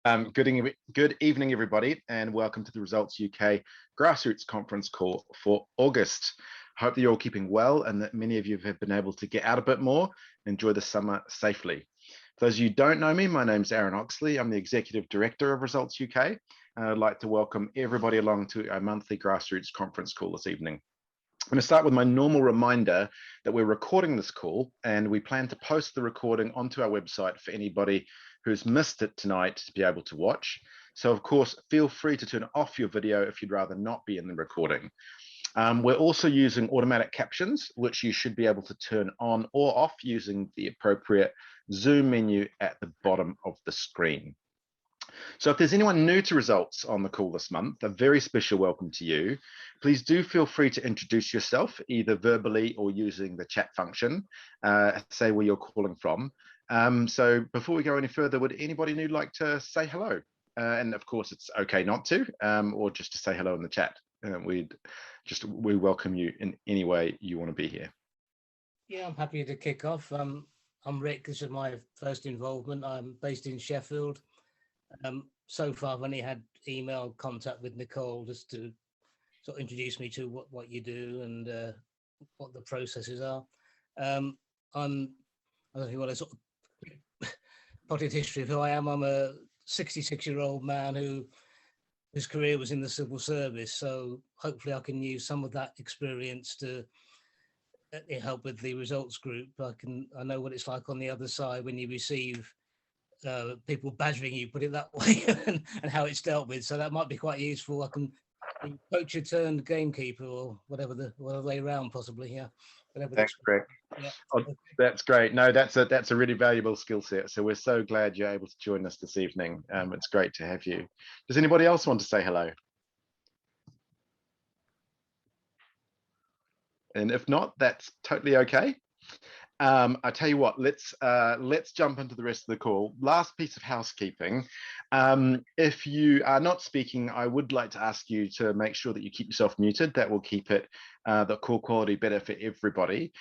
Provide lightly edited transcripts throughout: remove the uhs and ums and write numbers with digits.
Good evening, everybody, and welcome to the Results UK Grassroots conference call for August. I hope that you're all keeping well and that many of you have been able to get out a bit more and enjoy the summer safely. For those of you who don't know me, my name's Aaron Oxley. I'm the Executive Director of Results UK, and I'd like to welcome everybody along to our monthly Grassroots conference call this evening. I'm going to start with my normal reminder that we're recording this call and we plan to post the recording onto our website for anybody who's missed it tonight to be able to watch. So of course, feel free to turn off your video if you'd rather not be in the recording. We're also using automatic captions, which you should be able to turn on or off using the appropriate Zoom menu at the bottom of the screen. So if there's anyone new to Results on the call this month, a very special welcome to you. Please do feel free to introduce yourself, either verbally or using the chat function, say where you're calling from. So before we go any further, would anybody new like to say hello? And of course, it's okay not to, or just to say hello in the chat. We welcome you in any way you want to be here. Yeah, I'm happy to kick off. I'm Rick. This is my first involvement. I'm based in Sheffield. So far, I've only had email contact with Nicole just to sort of introduce me to what you do and what the processes are. I don't know if you want to sort of potted history of who I am. I'm a 66-year-old man whose career was in the civil service. So hopefully I can use some of that experience to help with the results group. I know what it's like on the other side when you receive people badgering you, put it that way, and how it's dealt with. So that might be quite useful. I can be coacher turned gamekeeper or whatever the way around, possibly. Yeah. Thanks, Greg. Yeah. Oh, that's great. No, that's a really valuable skill set. So we're so glad you're able to join us this evening. It's great to have you. Does anybody else want to say hello? And if not, that's totally okay. I tell you what, let's jump into the rest of the call. Last piece of housekeeping. If you are not speaking, I would like to ask you to make sure that you keep yourself muted. That will keep it the call quality better for everybody.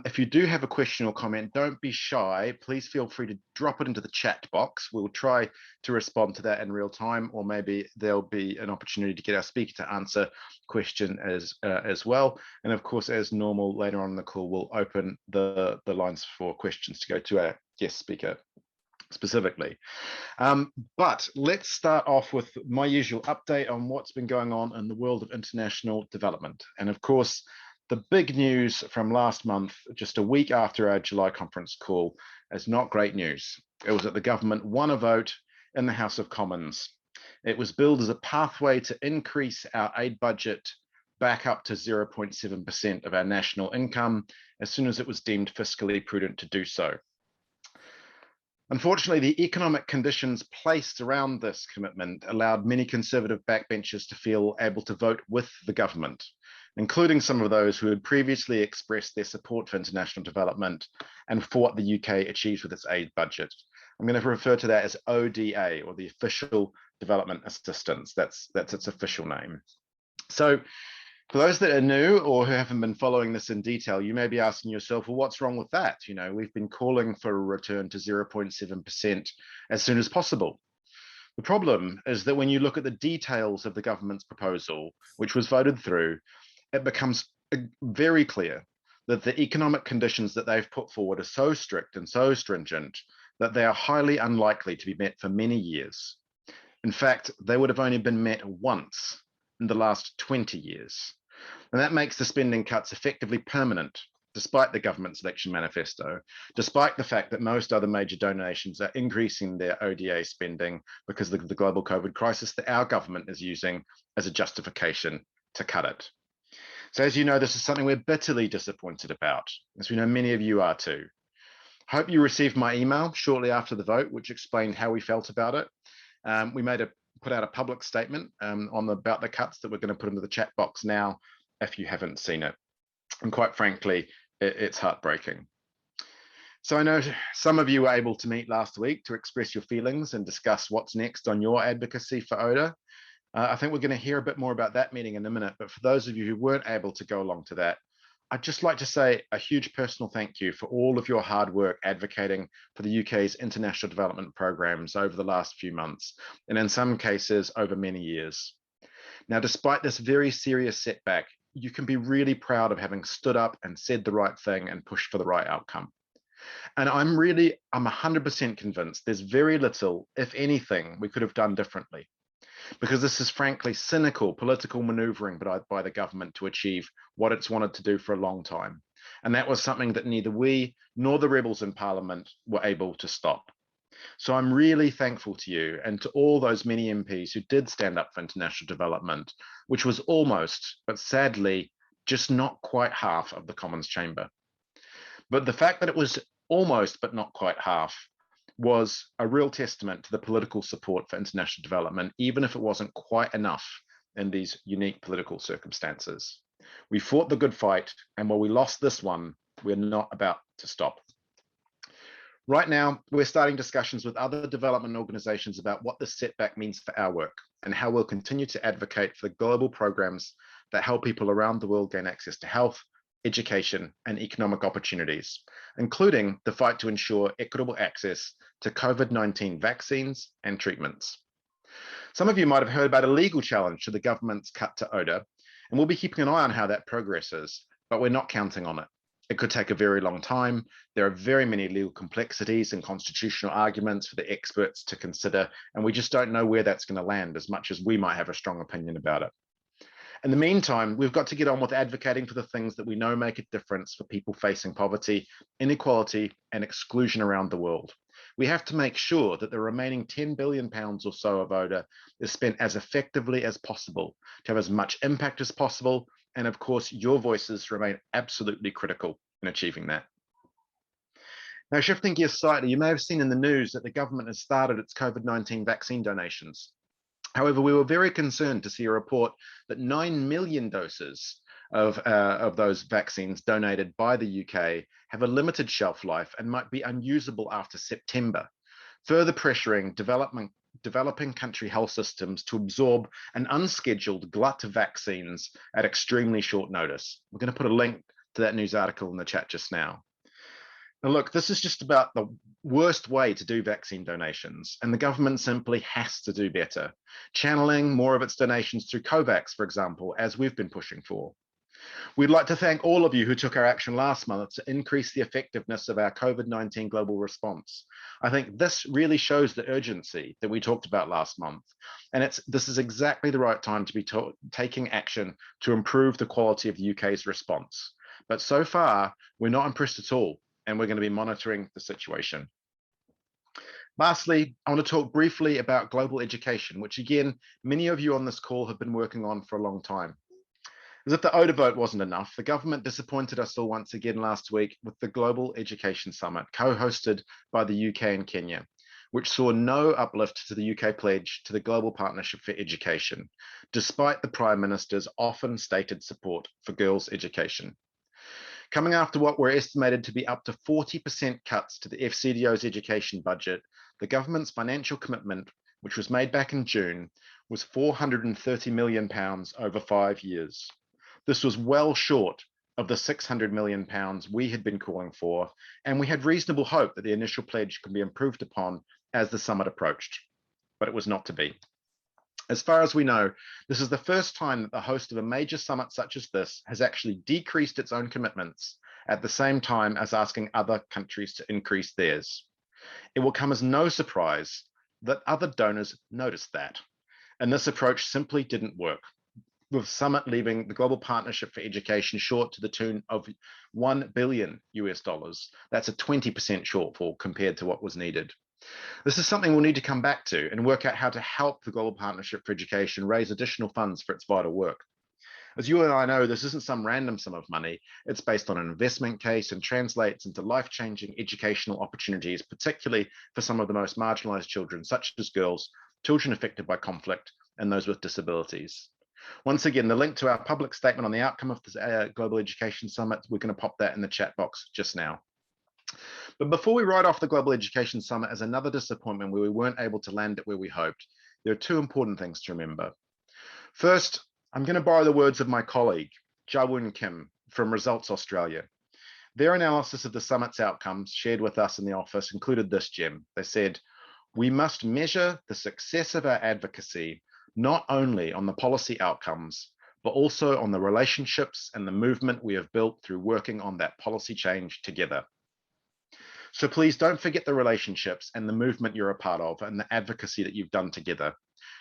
If you do have a question or comment, don't be shy. Please feel free to drop it into the chat box. We'll try to respond to that in real time, or maybe there'll be an opportunity to get our speaker to answer question as well. And of course, as normal, later on in the call, we'll open the lines for questions to go to our guest speaker specifically. But let's start off with my usual update on what's been going on in the world of international development. And of course, the big news from last month, just a week after our July conference call, is not great news. It was that the government won a vote in the House of Commons. It was billed as a pathway to increase our aid budget back up to 0.7% of our national income as soon as it was deemed fiscally prudent to do so. Unfortunately, the economic conditions placed around this commitment allowed many Conservative backbenchers to feel able to vote with the government, including some of those who had previously expressed their support for international development and for what the UK achieves with its aid budget. I'm going to refer to that as ODA, or the Official Development Assistance. That's its official name. So for those that are new or who haven't been following this in detail, you may be asking yourself, well, what's wrong with that? You know, we've been calling for a return to 0.7% as soon as possible. The problem is that when you look at the details of the government's proposal, which was voted through, it becomes very clear that the economic conditions that they've put forward are so strict and so stringent that they are highly unlikely to be met for many years. In fact, they would have only been met once in the last 20 years. And that makes the spending cuts effectively permanent, despite the government's election manifesto, despite the fact that most other major donations are increasing their ODA spending because of the global COVID crisis that our government is using as a justification to cut it. So as you know, this is something we're bitterly disappointed about, as we know many of you are too. I hope you received my email shortly after the vote, which explained how we felt about it. We put out a public statement about the cuts that we're going to put into the chat box now if you haven't seen it. And quite frankly, it's heartbreaking. So I know some of you were able to meet last week to express your feelings and discuss what's next on your advocacy for ODA. I think we're going to hear a bit more about that meeting in a minute, but for those of you who weren't able to go along to that, I'd just like to say a huge personal thank you for all of your hard work advocating for the UK's international development programs over the last few months, and in some cases over many years. Now, despite this very serious setback, you can be really proud of having stood up and said the right thing and pushed for the right outcome. And I'm 100% convinced there's very little, if anything, we could have done differently, because this is frankly cynical political maneuvering by the government to achieve what it's wanted to do for a long time. And that was something that neither we nor the rebels in Parliament were able to stop. So I'm really thankful to you and to all those many MPs who did stand up for international development, which was almost, but sadly, just not quite half of the Commons chamber. But the fact that it was almost, but not quite half, was a real testament to the political support for international development, even if it wasn't quite enough in these unique political circumstances. We fought the good fight, and while we lost this one, we're not about to stop. Right now, we're starting discussions with other development organizations about what this setback means for our work and how we'll continue to advocate for the global programs that help people around the world gain access to health, education, and economic opportunities, including the fight to ensure equitable access to COVID-19 vaccines and treatments. Some of you might have heard about a legal challenge to the government's cut to ODA, and we'll be keeping an eye on how that progresses, but we're not counting on it. It could take a very long time. There are very many legal complexities and constitutional arguments for the experts to consider, and we just don't know where that's going to land, as much as we might have a strong opinion about it. In the meantime, we've got to get on with advocating for the things that we know make a difference for people facing poverty, inequality, and exclusion around the world. We have to make sure that the remaining £10 billion or so of ODA is spent as effectively as possible to have as much impact as possible. And of course, your voices remain absolutely critical in achieving that. Now, shifting gears slightly, you may have seen in the news that the government has started its COVID-19 vaccine donations. However, we were very concerned to see a report that 9 million doses of those vaccines donated by the UK have a limited shelf life and might be unusable after September, further pressuring developing country health systems to absorb an unscheduled glut of vaccines at extremely short notice. We're going to put a link to that news article in the chat just now. Now, look, this is just about the worst way to do vaccine donations, and the government simply has to do better, channeling more of its donations through COVAX, for example, as we've been pushing for. We'd like to thank all of you who took our action last month to increase the effectiveness of our COVID-19 global response. I think this really shows the urgency that we talked about last month, and this is exactly the right time to be taking action to improve the quality of the UK's response. But so far, we're not impressed at all, and we're going to be monitoring the situation. Lastly, I want to talk briefly about global education, which again, many of you on this call have been working on for a long time. As if the ODA vote wasn't enough, the government disappointed us all once again last week with the Global Education Summit, co-hosted by the UK and Kenya, which saw no uplift to the UK pledge to the Global Partnership for Education, despite the Prime Minister's often stated support for girls' education. Coming after what were estimated to be up to 40% cuts to the FCDO's education budget, the government's financial commitment, which was made back in June, was £430 million over 5 years. This was well short of the £600 million we had been calling for, and we had reasonable hope that the initial pledge could be improved upon as the summit approached, but it was not to be. As far as we know, this is the first time that the host of a major summit such as this has actually decreased its own commitments at the same time as asking other countries to increase theirs. It will come as no surprise that other donors noticed that, and this approach simply didn't work, with Summit leaving the Global Partnership for Education short to the tune of $1 billion US. That's a 20% shortfall compared to what was needed. This is something we'll need to come back to and work out how to help the Global Partnership for Education raise additional funds for its vital work. As you and I know, this isn't some random sum of money. It's based on an investment case and translates into life-changing educational opportunities, particularly for some of the most marginalized children, such as girls, children affected by conflict, and those with disabilities. Once again, the link to our public statement on the outcome of the Global Education Summit, we're going to pop that in the chat box just now. But before we write off the Global Education Summit as another disappointment where we weren't able to land it where we hoped, there are two important things to remember. First, I'm going to borrow the words of my colleague, Jawun Kim, from Results Australia. Their analysis of the summit's outcomes shared with us in the office included this gem. They said, "We must measure the success of our advocacy not only on the policy outcomes, but also on the relationships and the movement we have built through working on that policy change together." So please don't forget the relationships and the movement you're a part of and the advocacy that you've done together.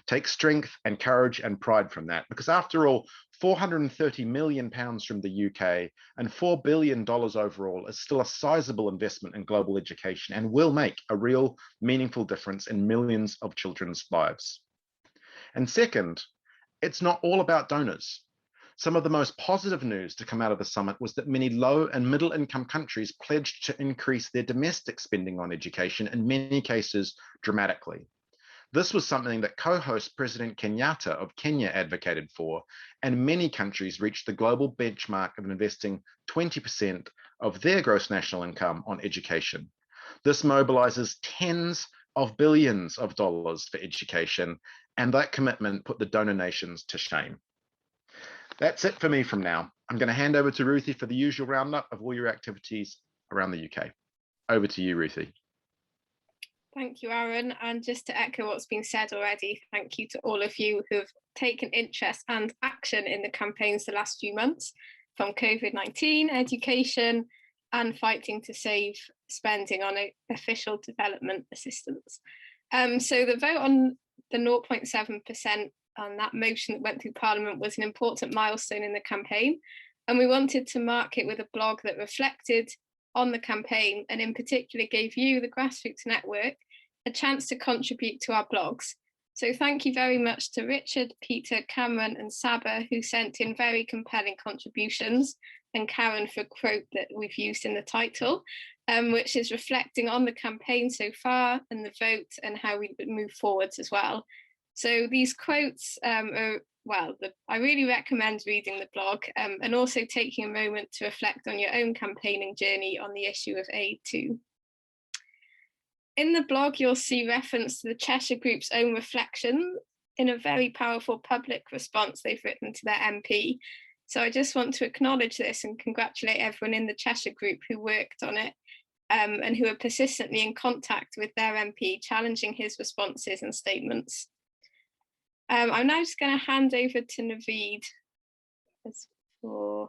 Take strength and courage and pride from that, because after all, £430 million from the UK and $4 billion overall is still a sizable investment in global education and will make a real meaningful difference in millions of children's lives. And second, it's not all about donors. Some of the most positive news to come out of the summit was that many low and middle income countries pledged to increase their domestic spending on education, in many cases dramatically. This was something that co-host President Kenyatta of Kenya advocated for, and many countries reached the global benchmark of investing 20% of their gross national income on education. This mobilizes tens of billions of dollars for education, and that commitment put the donor nations to shame. That's it for me from now. I'm going to hand over to Ruthie for the usual roundup of all your activities around the UK. Over to you, Ruthie. Thank you, Aaron. And just to echo what's been said already, thank you to all of you who have taken interest and action in the campaigns the last few months, from COVID-19, education, and fighting to save spending on official development assistance. So the vote on the 0.7% on that motion that went through Parliament was an important milestone in the campaign, and we wanted to mark it with a blog that reflected on the campaign, and in particular gave you, the Grassroots Network, a chance to contribute to our blogs. So thank you very much to Richard, Peter, Cameron and Saba, who sent in very compelling contributions, and Karen for a quote that we've used in the title, which is reflecting on the campaign so far and the vote and how we would move forwards as well. So these quotes I really recommend reading the blog and also taking a moment to reflect on your own campaigning journey on the issue of aid too. In the blog, you'll see reference to the Cheshire Group's own reflection in a very powerful public response they've written to their MP. So I just want to acknowledge this and congratulate everyone in the Cheshire Group who worked on it and who are persistently in contact with their MP, challenging his responses and statements. I'm now just going to hand over to Naveed for a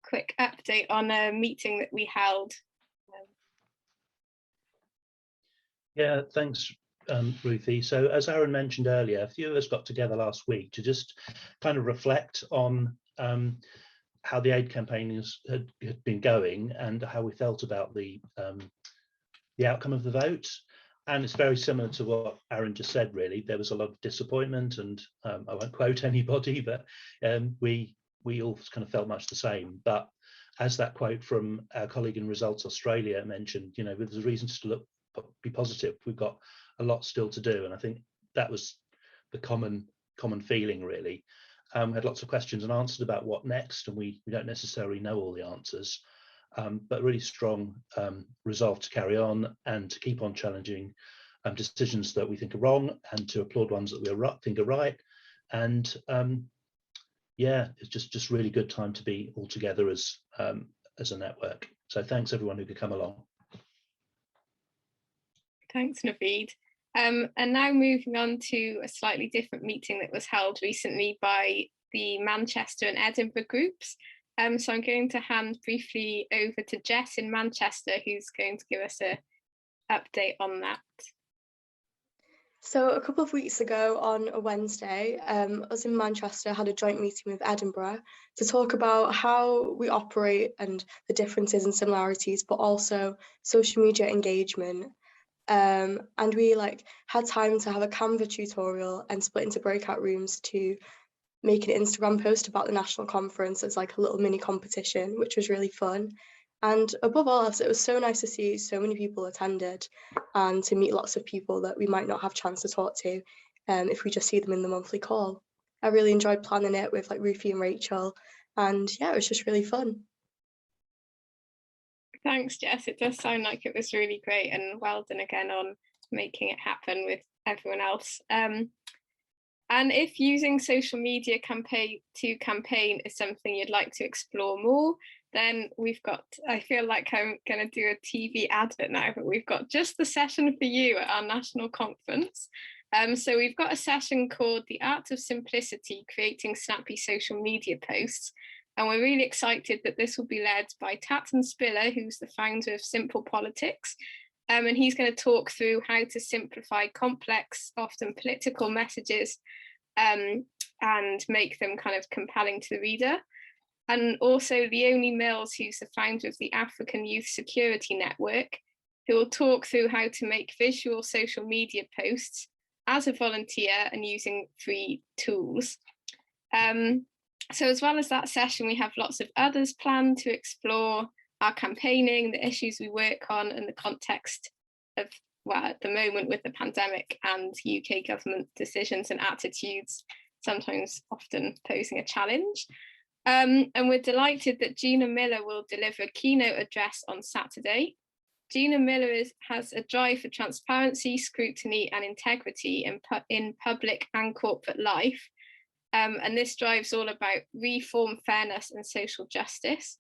quick update on a meeting that we held. Yeah, thanks, Ruthie. So as Aaron mentioned earlier, a few of us got together last week to just kind of reflect on how the aid campaign had been going and how we felt about the outcome of the vote. And it's very similar to what Aaron just said, really. There was a lot of disappointment, and I won't quote anybody, but we all kind of felt much the same. But as that quote from our colleague in Results Australia mentioned, you know, there's reasons to be positive. We've got a lot still to do, and I think that was the common feeling, really. We had lots of questions and answers about what next, and we don't necessarily know all the answers. But really strong resolve to carry on and to keep on challenging decisions that we think are wrong, and to applaud ones that we think are right. And yeah, it's just really good time to be all together as a network. So thanks everyone who could come along. Thanks, Naveed. And now moving on to a slightly different meeting that was held recently by the Manchester and Edinburgh groups. So I'm going to hand briefly over to Jess in Manchester, who's going to give us an update on that. So a couple of weeks ago on a Wednesday, us in Manchester had a joint meeting with Edinburgh to talk about how we operate and the differences and similarities, but also social media engagement. And we had time to have a Canva tutorial and split into breakout rooms to make an Instagram post about the national conference as like a little mini competition, which was really fun. And above all else, it was so nice to see so many people attended and to meet lots of people that we might not have a chance to talk to if we just see them in the monthly call. I really enjoyed planning it with Ruthie and Rachel, and yeah, it was just really fun. Thanks, Jess. It does sound like it was really great, and well done again on making it happen with everyone else. And if using social media to campaign is something you'd like to explore more, then we've got, I feel like I'm going to do a TV advert now, but we've got just the session for you at our national conference. So we've got a session called The Art of Simplicity, Creating Snappy Social Media Posts. And we're really excited that this will be led by Tatton Spiller, who's the founder of Simple Politics. And he's going to talk through how to simplify complex, often political messages and make them kind of compelling to the reader. And also Leonie Mills, who's the founder of the African Youth Security Network, who will talk through how to make visual social media posts as a volunteer and using free tools. So as well as that session, we have lots of others planned to explore our campaigning, the issues we work on, and the context of, well, at the moment with the pandemic and UK government decisions and attitudes, sometimes often posing a challenge. And we're delighted that Gina Miller will deliver a keynote address on Saturday. Gina Miller has a drive for transparency, scrutiny, and integrity in public and corporate life. And this drive's all about reform, fairness, and social justice.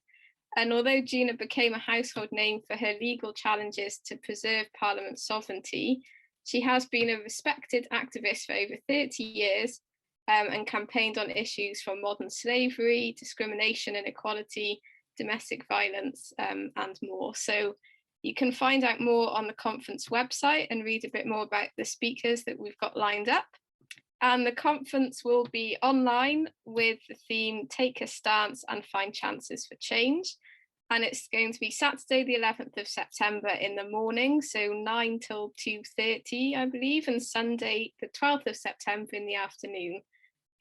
And although Gina became a household name for her legal challenges to preserve Parliament's sovereignty, she has been a respected activist for over 30 years and campaigned on issues from modern slavery, discrimination, inequality, domestic violence, and more. So you can find out more on the conference website and read a bit more about the speakers that we've got lined up. And the conference will be online with the theme Take a Stance and Find Chances for Change. And it's going to be Saturday, the 11th of September in the morning, so 9 till 2:30, I believe, and Sunday, the 12th of September in the afternoon,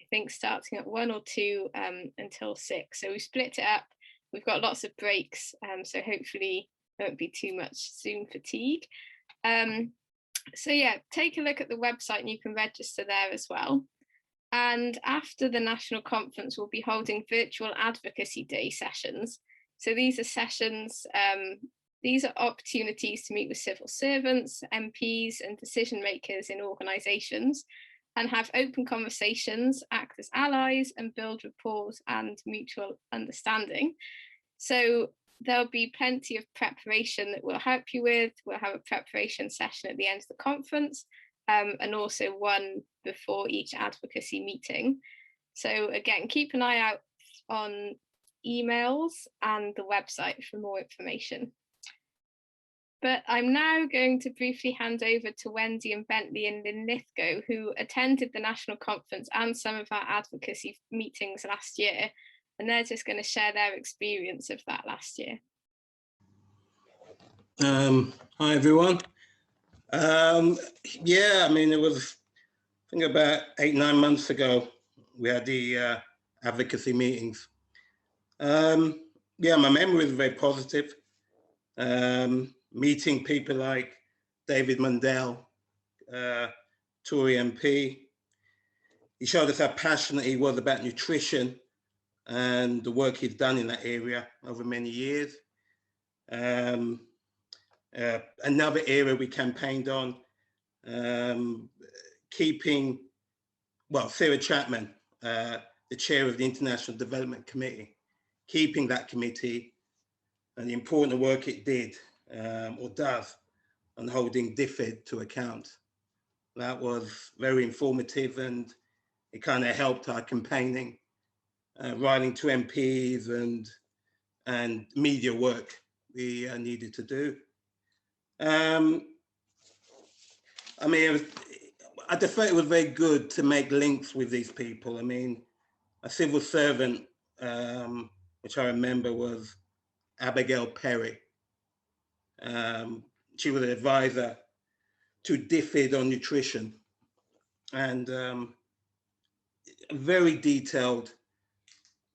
I think starting at 1 or 2 until 6. So we split it up. We've got lots of breaks, so hopefully there won't be too much Zoom fatigue. So yeah, take a look at the website and you can register there as well. And after the national conference, we'll be holding virtual advocacy day sessions. So these are sessions, these are opportunities to meet with civil servants, MPs and decision makers in organisations and have open conversations, act as allies and build rapport and mutual understanding. So there'll be plenty of preparation that we'll help you with. We'll have a preparation session at the end of the conference and also one before each advocacy meeting. So again, keep an eye out on emails and the website for more information. But I'm now going to briefly hand over to Wendy and Bentley in Linlithgow, who attended the national conference and some of our advocacy meetings last year. And they're just going to share their experience of that last year. Hi, everyone. Yeah, I mean, it was, I think about 8-9 months ago, we had the advocacy meetings. Yeah, my memory is very positive. Meeting people like David Mundell, Tory MP. He showed us how passionate he was about nutrition and the work he's done in that area over many years. Another area we campaigned on, keeping, well, Sarah Chapman, the chair of the International Development Committee, keeping that committee and the important work it did or does on holding DFID to account. That was very informative and it kind of helped our campaigning, writing to MPs and media work we needed to do. I mean, I just felt it was very good to make links with these people. I mean, a civil servant, which I remember was Abigail Perry. She was an advisor to DFID on nutrition and very detailed,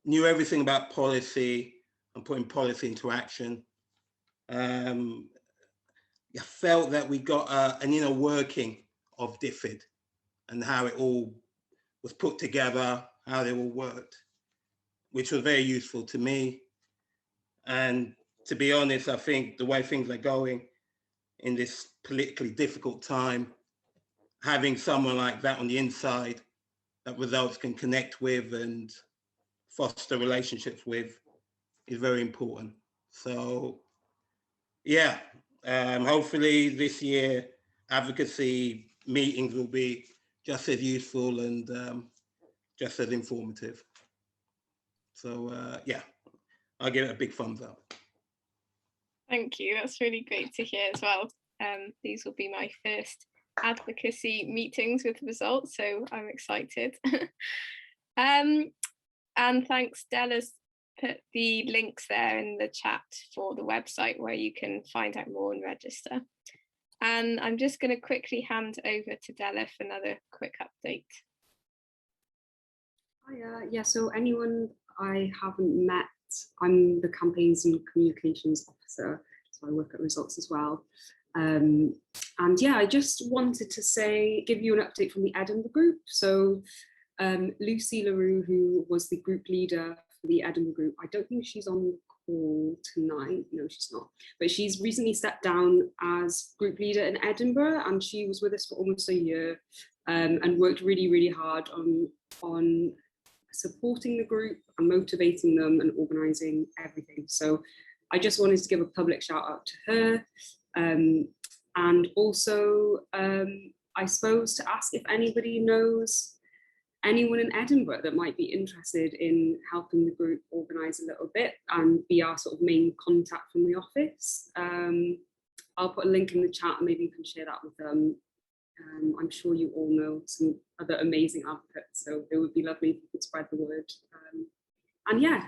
knew everything about policy and putting policy into action. I felt that we got an inner working of DFID and how it all was put together, how they all worked, which was very useful to me. And to be honest, I think the way things are going in this politically difficult time, having someone like that on the inside results can connect with and foster relationships with is very important. So yeah, hopefully this year advocacy meetings will be just as useful and just as informative. So yeah, I'll give it a big thumbs up. Thank you, that's really great to hear as well. These will be my first advocacy meetings with results, so I'm excited. And thanks, Della's put the links there in the chat for the website where you can find out more and register. And I'm just going to quickly hand over to Della for another quick update. Yeah, so anyone I haven't met, I'm the Campaigns and Communications Officer, so I work at Results as well. And yeah, I just wanted to give you an update from the Edinburgh group. So Lucy LaRue, who was the group leader for the Edinburgh group, I don't think she's on the call tonight. No, she's not. But she's recently stepped down as group leader in Edinburgh, and she was with us for almost a year and worked really, really hard on supporting the group and motivating them and organising everything. So I just wanted to give a public shout out to her. And also, I suppose, to ask if anybody knows anyone in Edinburgh that might be interested in helping the group organise a little bit and be our sort of main contact from the office. I'll put a link in the chat and maybe you can share that with them. I'm sure you all know some other amazing advocates, so it would be lovely if you could spread the word. And yeah,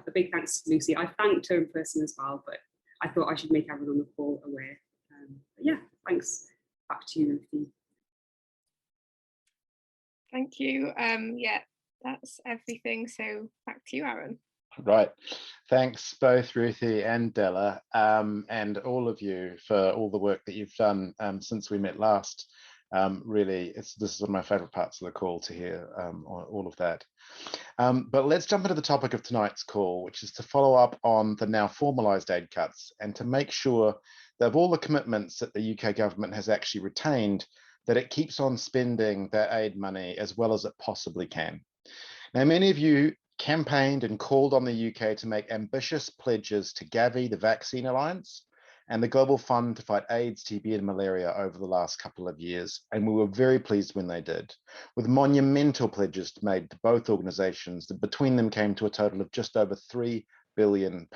a big thanks to Lucy. I thanked her in person as well, but I thought I should make everyone on the call aware. Yeah, thanks. Back to you, Ruthie. Thank you. Yeah, that's everything. So back to you, Aaron. Right. Thanks both Ruthie and Della, and all of you for all the work that you've done since we met last. Really, this is one of my favourite parts of the call, to hear all of that. But let's jump into the topic of tonight's call, which is to follow up on the now formalised aid cuts and to make sure that of all the commitments that the UK government has actually retained, that it keeps on spending that aid money as well as it possibly can. Now, many of you campaigned and called on the UK to make ambitious pledges to Gavi, the Vaccine Alliance, and the Global Fund to fight AIDS, TB and malaria over the last couple of years. And we were very pleased when they did, with monumental pledges made to both organisations that between them came to a total of just over £3 billion.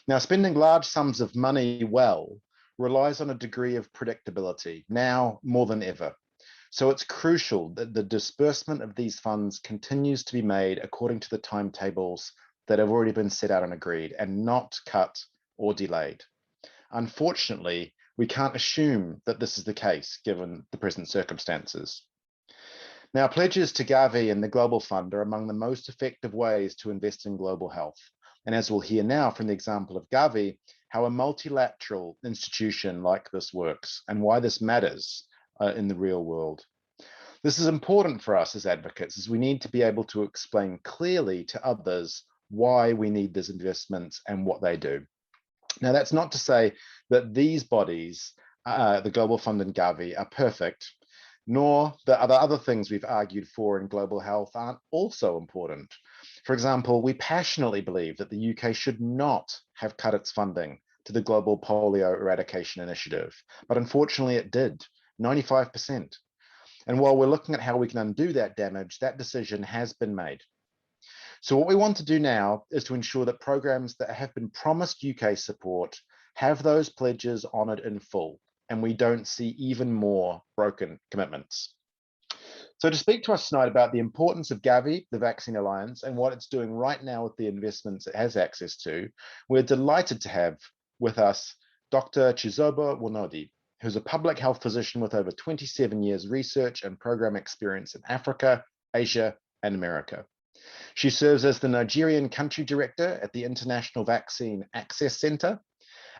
Now, spending large sums of money well relies on a degree of predictability, now more than ever. So it's crucial that the disbursement of these funds continues to be made according to the timetables that have already been set out and agreed, and not cut or delayed. Unfortunately, we can't assume that this is the case given the present circumstances. Now, pledges to Gavi and the Global Fund are among the most effective ways to invest in global health. And as we'll hear now from the example of Gavi, how a multilateral institution like this works and why this matters in the real world. This is important for us as advocates, as we need to be able to explain clearly to others why we need these investments and what they do. Now, that's not to say that these bodies, the Global Fund and Gavi, are perfect, nor that other things we've argued for in global health aren't also important. For example, we passionately believe that the UK should not have cut its funding to the Global Polio Eradication Initiative, but unfortunately it did, 95%. And while we're looking at how we can undo that damage, that decision has been made. So what we want to do now is to ensure that programs that have been promised UK support have those pledges honoured in full, and we don't see even more broken commitments. So to speak to us tonight about the importance of Gavi, the Vaccine Alliance, and what it's doing right now with the investments it has access to, we're delighted to have with us Dr. Chizoba Wonodi, who's a public health physician with over 27 years research and program experience in Africa, Asia, and America. She serves as the Nigerian country director at the International Vaccine Access Centre.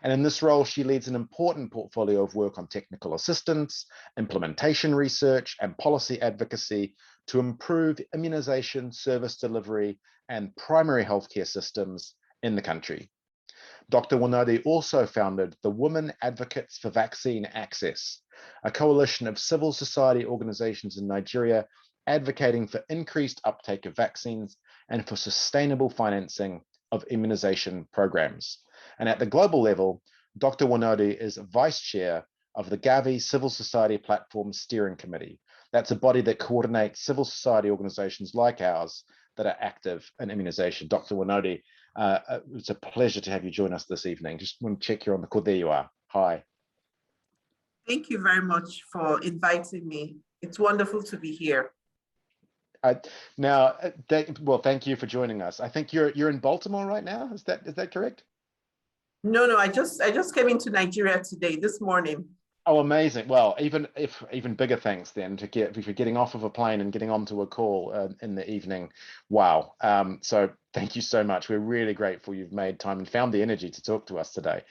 And in this role, she leads an important portfolio of work on technical assistance, implementation research, and policy advocacy to improve immunisation service delivery and primary healthcare systems in the country. Dr. Wonodi also founded the Women Advocates for Vaccine Access, a coalition of civil society organisations in Nigeria advocating for increased uptake of vaccines and for sustainable financing of immunization programs. And at the global level, Dr. Wonodi is Vice Chair of the Gavi Civil Society Platform Steering Committee. That's a body that coordinates civil society organizations like ours that are active in immunization. Dr. Wonodi, it's a pleasure to have you join us this evening. Just want to check you're on the call. There you are. Hi. Thank you very much for inviting me. It's wonderful to be here. Thank you for joining us. I think you're in Baltimore right now. Is that correct? No, I just came into Nigeria today, this morning. Oh, amazing. Well, even bigger thanks then if you're getting off of a plane and getting onto a call in the evening. Wow. So thank you so much. We're really grateful you've made time and found the energy to talk to us today.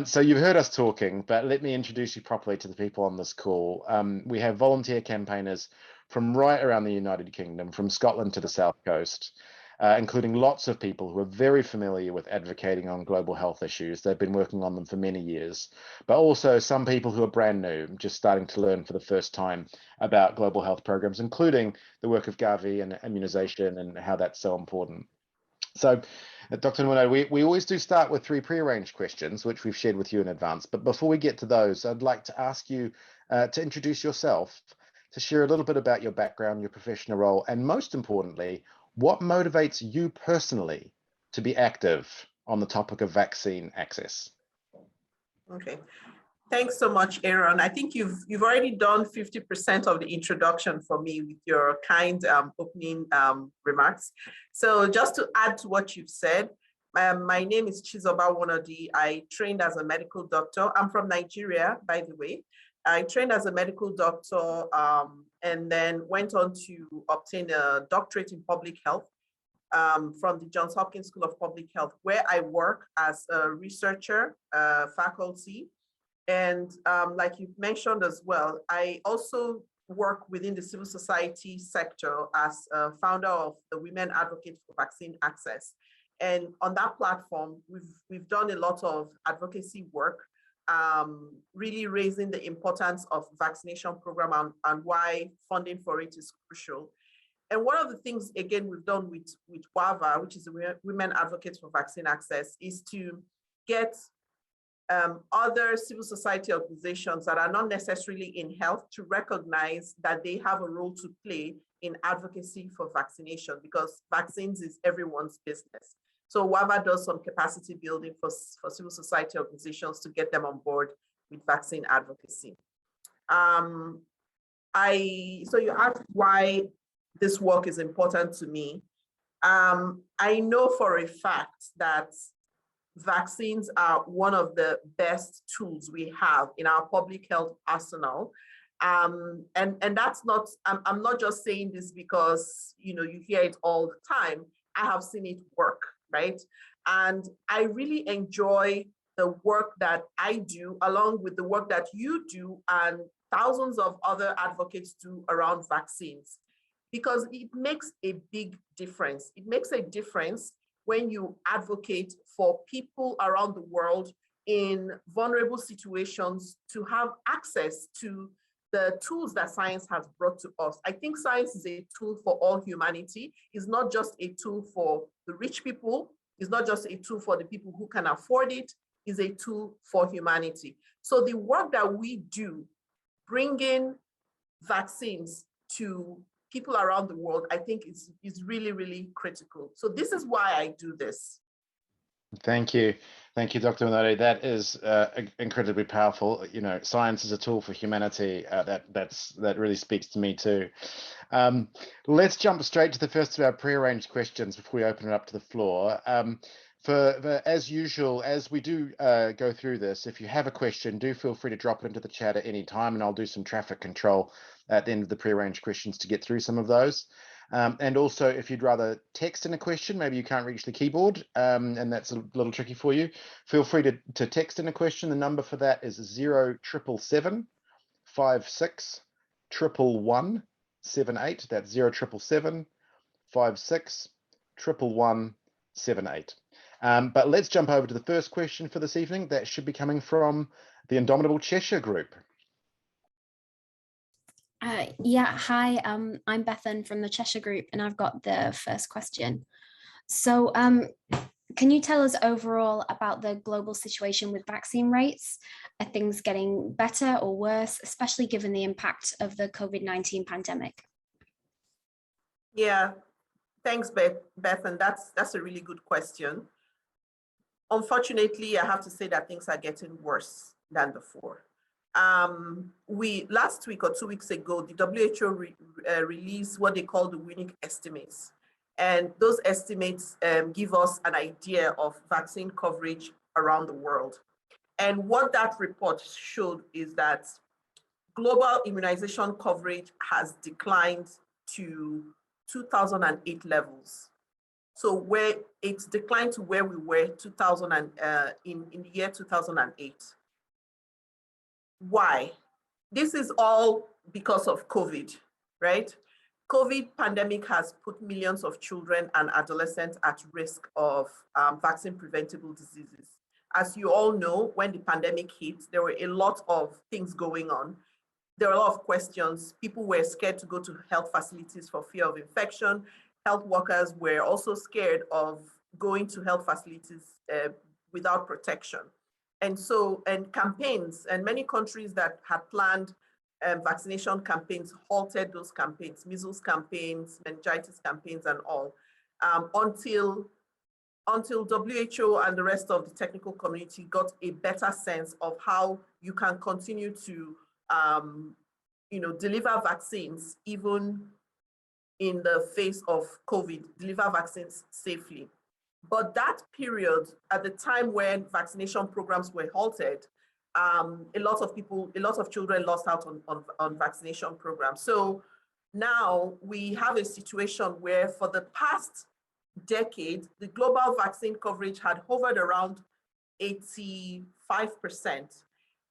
So you've heard us talking, but let me introduce you properly to the people on this call. We have volunteer campaigners from right around the United Kingdom, from Scotland to the South Coast, including lots of people who are very familiar with advocating on global health issues. They've been working on them for many years, but also some people who are brand new, just starting to learn for the first time about global health programs, including the work of Gavi and immunization and how that's so important. So, Dr. Wonodi, we always do start with 3 pre-arranged questions, which we've shared with you in advance. But before we get to those, I'd like to ask you to introduce yourself, to share a little bit about your background, your professional role, and most importantly, what motivates you personally to be active on the topic of vaccine access? Okay, thanks so much, Aaron. I think you've already done 50% of the introduction for me with your kind opening remarks. So just to add to what you've said, my name is Chizoba Wonodi. I trained as a medical doctor. I'm from Nigeria, by the way. I trained as a medical doctor and then went on to obtain a doctorate in public health from the Johns Hopkins School of Public Health, where I work as a researcher, faculty. And like you mentioned as well, I also work within the civil society sector as a founder of the Women Advocates for Vaccine Access. And on that platform, we've done a lot of advocacy work, really raising the importance of vaccination program and why funding for it is crucial. And one of the things, again, we've done with WAVA, which is the Women Advocates for Vaccine Access, is to get other civil society organizations that are not necessarily in health to recognize that they have a role to play in advocacy for vaccination, because vaccines is everyone's business. So WAVA does some capacity building for civil society organizations to get them on board with vaccine advocacy. So you asked why this work is important to me. I know for a fact that vaccines are one of the best tools we have in our public health arsenal. And that's not, I'm not just saying this because you hear it all the time. I have seen it work, right? And I really enjoy the work that I do, along with the work that you do and thousands of other advocates do around vaccines, because it makes a big difference. It makes a difference when you advocate for people around the world in vulnerable situations to have access to the tools that science has brought to us. I think science is a tool for all humanity. It's not just a tool for the rich people. It's not just a tool for the people who can afford it. It's a tool for humanity. So the work that we do, bringing vaccines to people around the world, I think is really, really critical. So this is why I do this. Thank you, Dr. Wonodi. That is incredibly powerful. Science is a tool for humanity. That really speaks to me too. Let's jump straight to the first of our pre-arranged questions before we open it up to the floor. As usual, as we do go through this, if you have a question, do feel free to drop it into the chat at any time, and I'll do some traffic control at the end of the pre-arranged questions to get through some of those. And also, if you'd rather text in a question, maybe you can't reach the keyboard, and that's a little tricky for you, feel free to text in a question. The number for that is 0777 56 111 78. That's 0777 56 111 78. But let's jump over to the first question for this evening. That should be coming from the Indomitable Cheshire Group. Yeah, hi, I'm Bethan from the Cheshire Group, and I've got the first question. So can you tell us overall about the global situation with vaccine rates? Are things getting better or worse, especially given the impact of the COVID-19 pandemic? Yeah, thanks, Bethan. That's a really good question. Unfortunately, I have to say that things are getting worse than before. Last week or 2 weeks ago, the WHO released what they call the winning estimates. And those estimates give us an idea of vaccine coverage around the world. And what that report showed is that global immunization coverage has declined to 2008 levels. So where it's declined to where we were in the year 2008. Why? This is all because of COVID, right? COVID pandemic has put millions of children and adolescents at risk of vaccine preventable diseases. As you all know, when the pandemic hit, there were a lot of things going on. There were a lot of questions. People were scared to go to health facilities for fear of infection. Health workers were also scared of going to health facilities without protection. And campaigns, and many countries that had planned vaccination campaigns halted those campaigns, measles campaigns, meningitis campaigns, and all, until WHO and the rest of the technical community got a better sense of how you can continue to deliver vaccines even in the face of COVID, deliver vaccines safely. But that period, at the time when vaccination programs were halted, a lot of children lost out on vaccination programs. So now we have a situation where for the past decade, the global vaccine coverage had hovered around 85%.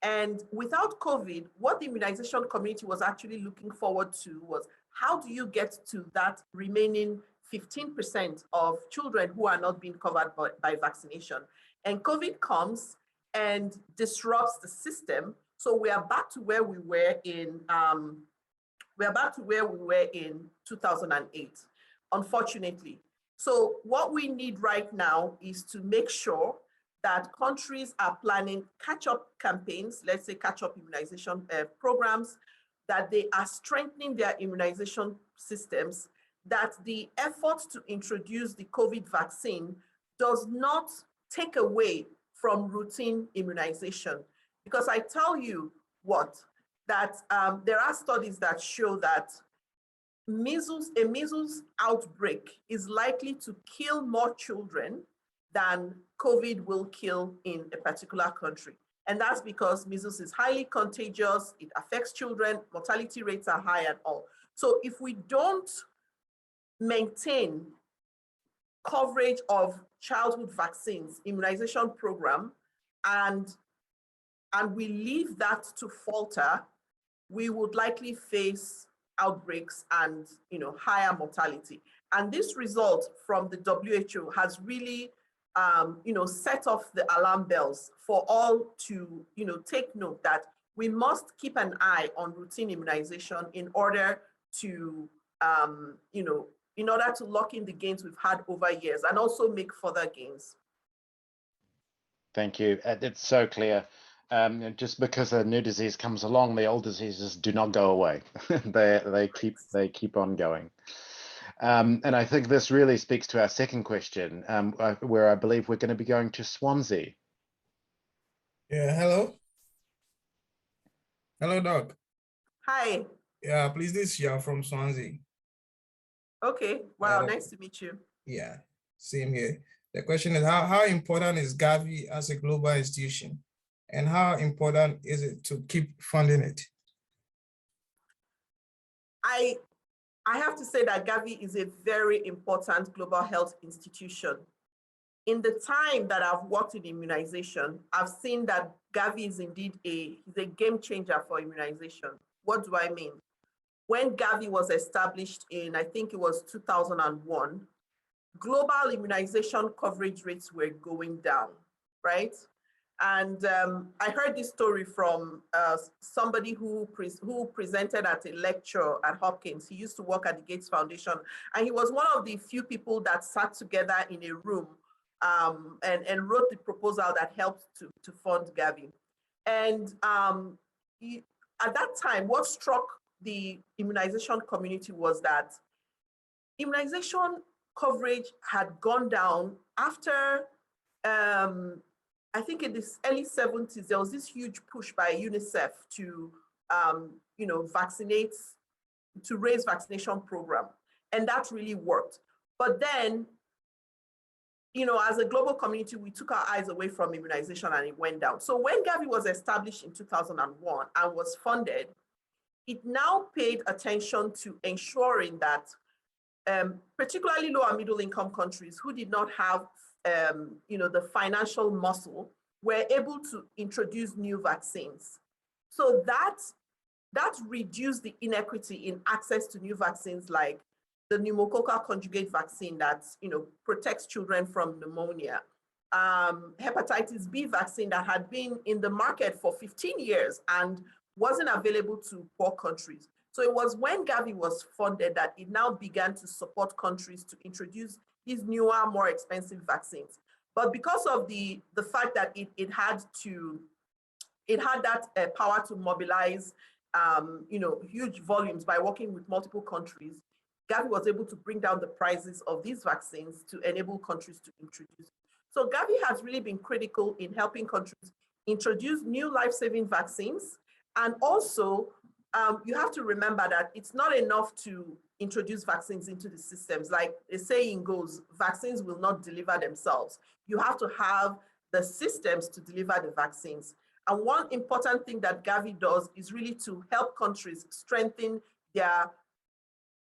And without COVID, what the immunization community was actually looking forward to was, how do you get to that remaining 15% of children who are not being covered by vaccination? And COVID comes and disrupts the system. So we are back to where we were in 2008, unfortunately. So what we need right now is to make sure that countries are planning catch-up campaigns, let's say catch-up immunization programs, that they are strengthening their immunization systems, that the efforts to introduce the COVID vaccine does not take away from routine immunization. Because I tell you what, that there are studies that show that a measles outbreak is likely to kill more children than COVID will kill in a particular country. And that's because measles is highly contagious, it affects children, mortality rates are high and all. So if we don't maintain coverage of childhood vaccines, immunization program, and we leave that to falter, we would likely face outbreaks and higher mortality. And this result from the WHO has really set off the alarm bells for all to take note that we must keep an eye on routine immunization in order to lock in the gains we've had over years and also make further gains. Thank you. It's so clear. Just because a new disease comes along, the old diseases do not go away. they keep on going. And I think this really speaks to our second question, where I believe we're going to be going to Swansea. Yeah, hello. Hello, Doc. Hi. Yeah, please, this is Jan from Swansea. Okay, wow, nice to meet you. Yeah, same here. The question is, how important is Gavi as a global institution? And how important is it to keep funding it? I have to say that Gavi is a very important global health institution. In the time that I've worked in immunization, I've seen that Gavi is indeed a game changer for immunization. What do I mean? When Gavi was established in, I think it was 2001, global immunization coverage rates were going down, right? And I heard this story from somebody who presented at a lecture at Hopkins. He used to work at the Gates Foundation, and he was one of the few people that sat together in a room and wrote the proposal that helped to fund Gavi. And at that time, what struck the immunization community was that immunization coverage had gone down after, I think in the early 70s, there was this huge push by UNICEF to, vaccinate, to raise vaccination program. And that really worked. But then, as a global community, we took our eyes away from immunization and it went down. So when Gavi was established in 2001 and was funded, it now paid attention to ensuring that particularly low and middle income countries who did not have the financial muscle were able to introduce new vaccines. So that reduced the inequity in access to new vaccines like the pneumococcal conjugate vaccine that protects children from pneumonia, hepatitis B vaccine that had been in the market for 15 years and wasn't available to poor countries. So it was when Gavi was funded that it now began to support countries to introduce these newer, more expensive vaccines. But because of the fact that it had that power to mobilize huge volumes by working with multiple countries, Gavi was able to bring down the prices of these vaccines to enable countries to introduce. So Gavi has really been critical in helping countries introduce new life-saving vaccines. And also, you have to remember that it's not enough to introduce vaccines into the systems. Like the saying goes, vaccines will not deliver themselves. You have to have the systems to deliver the vaccines. And one important thing that Gavi does is really to help countries strengthen their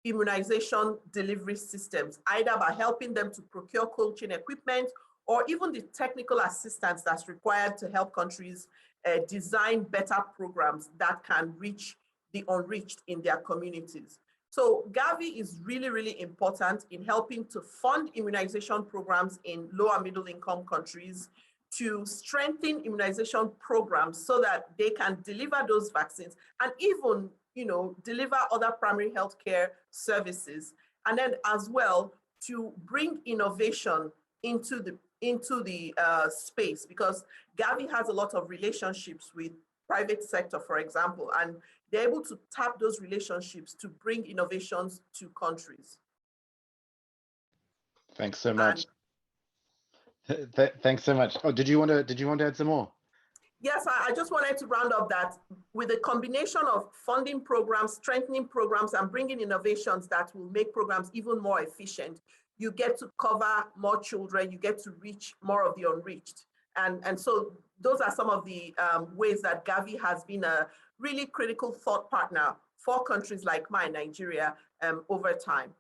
immunization delivery systems, either by helping them to procure cold chain equipment or even the technical assistance that's required to help countries design better programs that can reach the unreached in their communities. So Gavi is really, really important in helping to fund immunization programs in low and middle income countries, to strengthen immunization programs so that they can deliver those vaccines and even deliver other primary healthcare services. And then as well to bring innovation into the space, because Gavi has a lot of relationships with private sector, for example, and they're able to tap those relationships to bring innovations to countries. Thanks so much. Thanks so much. Oh, did you want to add some more? Yes, I just wanted to round up that with a combination of funding programs, strengthening programs, and bringing innovations that will make programs even more efficient, you get to cover more children, you get to reach more of the unreached. And so those are some of the ways that Gavi has been a really critical thought partner for countries like mine, Nigeria, over time.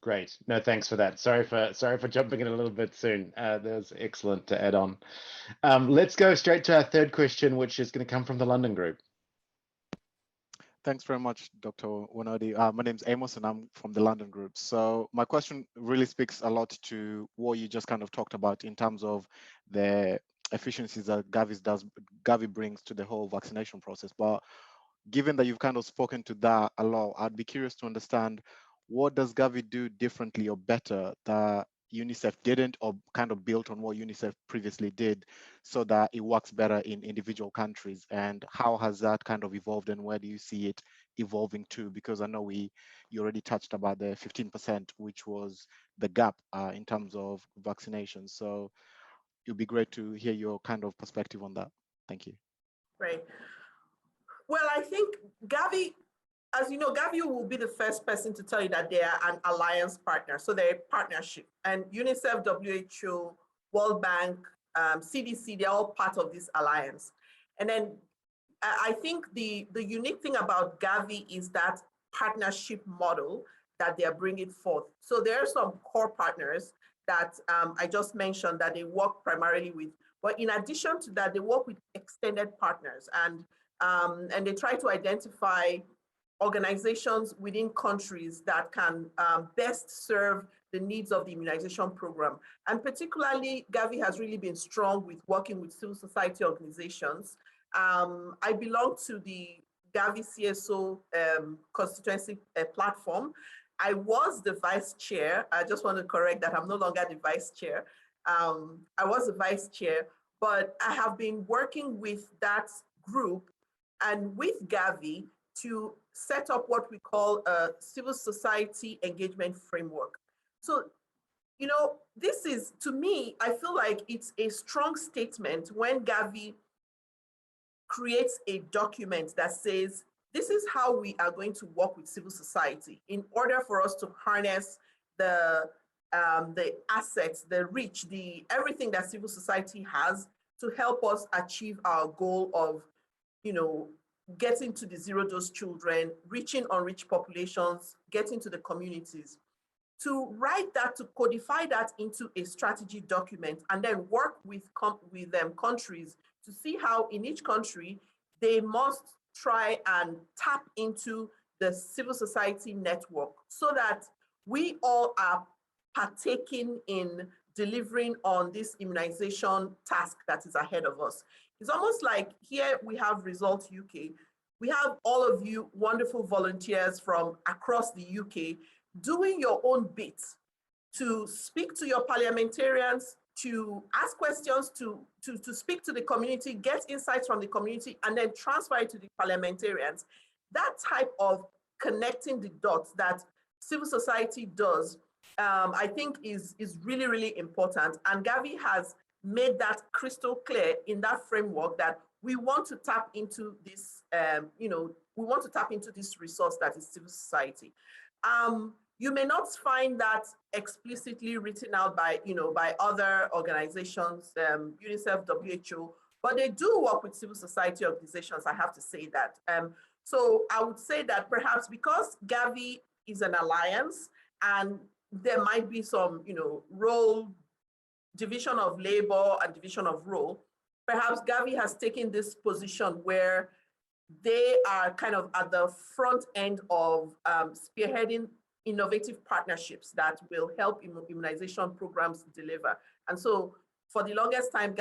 Great. No, thanks for that. Sorry for jumping in a little bit soon. That was excellent to add on. Let's go straight to our third question, which is going to come from the London group. Thanks very much, Dr. Wonodi. My name's Amos and I'm from the London group. So my question really speaks a lot to what you just kind of talked about in terms of the efficiencies that Gavi brings to the whole vaccination process. But given that you've kind of spoken to that a lot, I'd be curious to understand, what does Gavi do differently or better that UNICEF didn't, or kind of built on what UNICEF previously did so that it works better in individual countries? And how has that kind of evolved, and where do you see it evolving to? Because I know you already touched about the 15%, which was the gap in terms of vaccination. So it would be great to hear your kind of perspective on that. Thank you. Right. Well, I think Gavi, as you know, Gavi will be the first person to tell you that they are an alliance partner. So they're a partnership, and UNICEF, WHO, World Bank, CDC, they're all part of this alliance. And then I think the unique thing about Gavi is that partnership model that they're bringing forth. So there are some core partners that I just mentioned that they work primarily with, but in addition to that, they work with extended partners, and they try to identify organizations within countries that can best serve the needs of the immunization program. And particularly, Gavi has really been strong with working with civil society organizations. I belong to the Gavi CSO constituency platform. I was the vice chair. I just want to correct that I'm no longer the vice chair. I was the vice chair, but I have been working with that group and with Gavi to set up what we call a civil society engagement framework. So, you know, this is, to me, I feel like it's a strong statement when Gavi creates a document that says, this is how we are going to work with civil society in order for us to harness the assets, the reach, everything that civil society has to help us achieve our goal of, you know, getting to the zero-dose children, reaching unreached populations, getting to the communities. To write that, to codify that into a strategy document, and then work with countries to see how in each country they must try and tap into the civil society network so that we all are partaking in delivering on this immunization task that is ahead of us. It's almost like here we have Results UK. We have all of you wonderful volunteers from across the UK doing your own bit to speak to your parliamentarians, to ask questions, to speak to the community, get insights from the community, and then transfer it to the parliamentarians. That type of connecting the dots that civil society does, I think is really, really important. And Gavi has made that crystal clear in that framework that we want to tap into this, we want to tap into this resource that is civil society. You may not find that explicitly written out by other organizations, UNICEF, WHO, but they do work with civil society organizations, I have to say that. So I would say that perhaps because Gavi is an alliance and there might be some, role, division of labor and division of role, perhaps Gavi has taken this position where they are kind of at the front end of spearheading innovative partnerships that will help immunization programs deliver. And so for the longest time,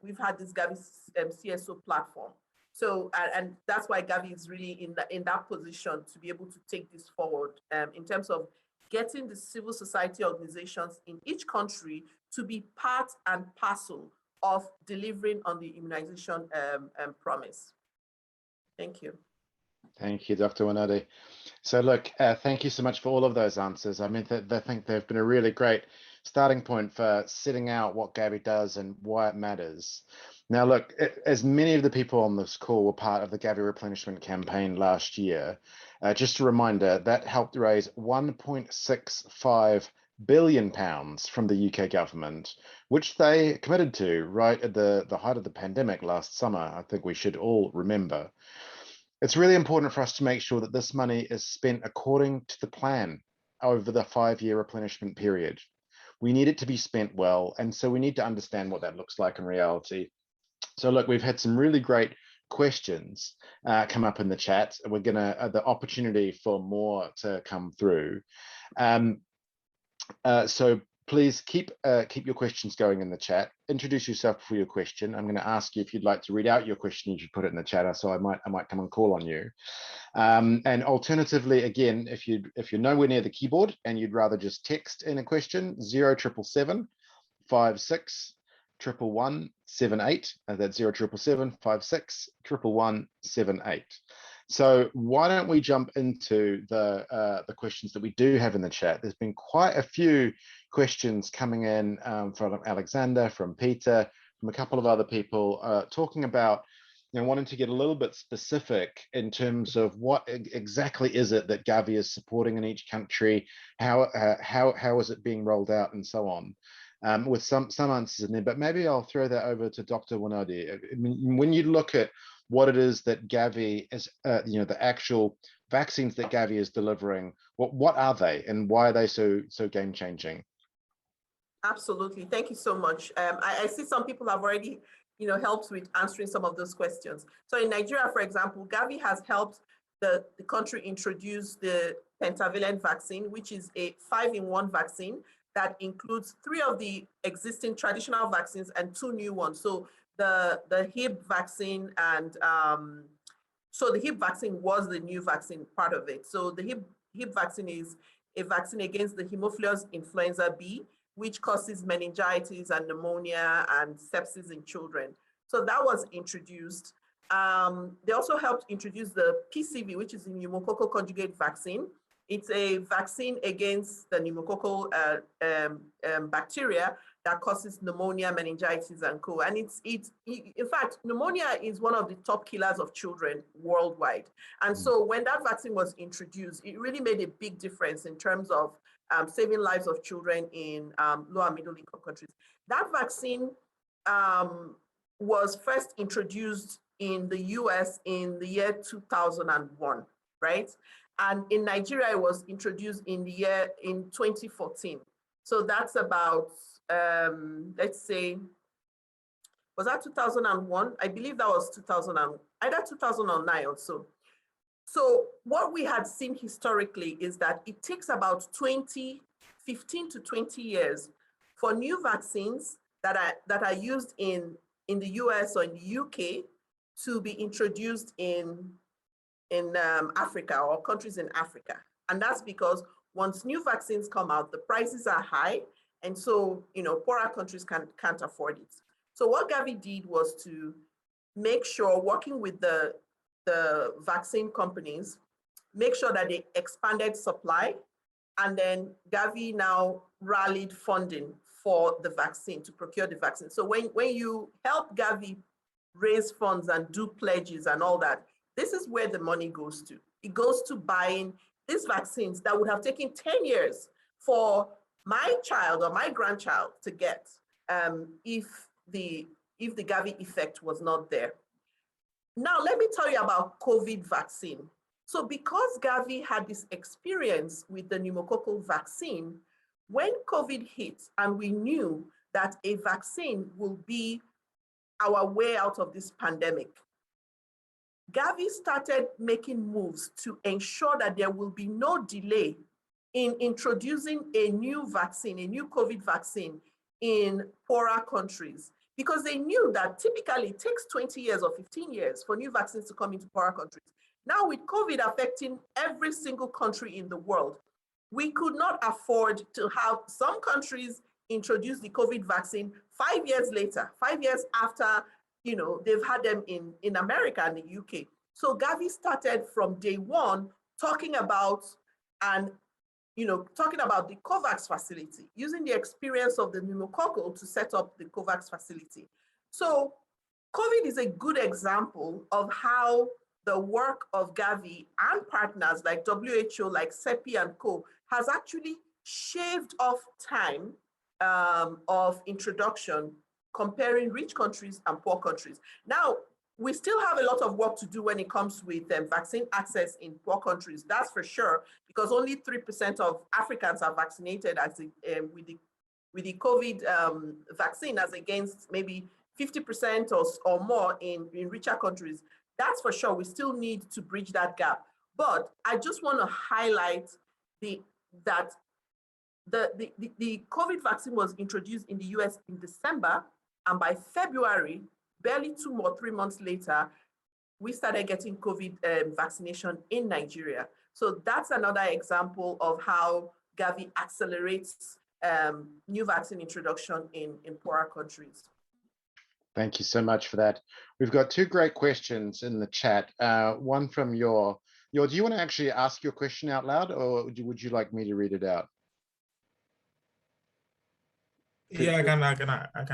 we've had this Gavi CSO platform. So, and that's why Gavi is really in that position to be able to take this forward in terms of getting the civil society organizations in each country to be part and parcel of delivering on the immunization promise. Thank you. Thank you, Dr. Wonodi. So look, thank you so much for all of those answers. I mean, I think they've been a really great starting point for setting out what Gavi does and why it matters. Now, look, as many of the people on this call were part of the Gavi replenishment campaign last year, just a reminder, that helped raise £1.65 billion from the UK government, which they committed to right at the height of the pandemic last summer. I think we should all remember. It's really important for us to make sure that this money is spent according to the plan over the 5-year replenishment period. We need it to be spent well, and so we need to understand what that looks like in reality. So look, we've had some really great questions come up in the chat. We're gonna the opportunity for more to come through. So please keep your questions going in the chat. Introduce yourself for your question. I'm going to ask you if you'd like to read out your question. You should put it in the chat, so I might come and call on you. And alternatively, again, if you're nowhere near the keyboard and you'd rather just text in a question, 0777 56 111 78. That's 0777 56 111 78. So why don't we jump into the questions that we do have in the chat? There's been quite a few questions coming in from Alexander, from Peter, from a couple of other people talking about, wanting to get a little bit specific in terms of what exactly is it that Gavi is supporting in each country, how is it being rolled out, and so on. With some answers in there, but maybe I'll throw that over to Dr. Wonodi. I mean, when you look at what it is that Gavi is, the actual vaccines that Gavi is delivering, what are they and why are they so game changing? Absolutely, thank you so much. I see some people have already, helped with answering some of those questions. So in Nigeria, for example, Gavi has helped the country introduced the pentavalent vaccine, which is a 5-in-1 vaccine that includes 3 of the existing traditional vaccines and 2 new ones. So the hip vaccine and so the hip vaccine was the new vaccine part of it. So the hip vaccine is a vaccine against the Haemophilus influenza B, which causes meningitis and pneumonia and sepsis in children. So that was introduced. They also helped introduce the PCV, which is the pneumococcal conjugate vaccine. It's a vaccine against the pneumococcal bacteria that causes pneumonia, meningitis, and co. And in fact, pneumonia is one of the top killers of children worldwide. And so when that vaccine was introduced, it really made a big difference in terms of saving lives of children in low and middle income countries. That vaccine was first introduced in the US in the year 2001, right? And in Nigeria, it was introduced in 2014. So that's about, let's say, was that 2001? I believe that was either 2009 or so. So what we had seen historically is that it takes about 15 to 20 years for new vaccines that are used in the US or in the UK to be introduced in Africa or countries in Africa. And that's because once new vaccines come out, the prices are high. And so, poorer countries can't afford it. So what Gavi did was to make sure, working with the vaccine companies, make sure that they expanded supply. And then Gavi now rallied funding for the vaccine, to procure the vaccine. So when you help Gavi raise funds and do pledges and all that, this is where the money goes to. It goes to buying these vaccines that would have taken 10 years for my child or my grandchild to get if the Gavi effect was not there. Now, let me tell you about COVID vaccine. So because Gavi had this experience with the pneumococcal vaccine, when COVID hit and we knew that a vaccine will be our way out of this pandemic, Gavi started making moves to ensure that there will be no delay in introducing a new vaccine, a new COVID vaccine in poorer countries, because they knew that typically it takes 20 years or 15 years for new vaccines to come into poorer countries. Now with COVID affecting every single country in the world, we could not afford to have some countries introduce the COVID vaccine 5 years later, 5 years after they've had them in America and the UK. So Gavi started from day one talking about the COVAX facility, using the experience of the pneumococcal to set up the COVAX facility. So COVID is a good example of how the work of Gavi and partners like WHO, like CEPI and co, has actually shaved off time of introduction, comparing rich countries and poor countries. Now, we still have a lot of work to do when it comes with vaccine access in poor countries, that's for sure, because only 3% of Africans are vaccinated with the COVID vaccine, as against maybe 50% or more in richer countries. That's for sure. We still need to bridge that gap. But I just want to highlight that the COVID vaccine was introduced in the US in December, and by February, barely 2 or 3 months later, we started getting COVID vaccination in Nigeria. So that's another example of how Gavi accelerates new vaccine introduction in poorer countries. Thank you so much for that. We've got 2 great questions in the chat. One from Yor. Yor, do you want to actually ask your question out loud, or would you like me to read it out? Yeah, I can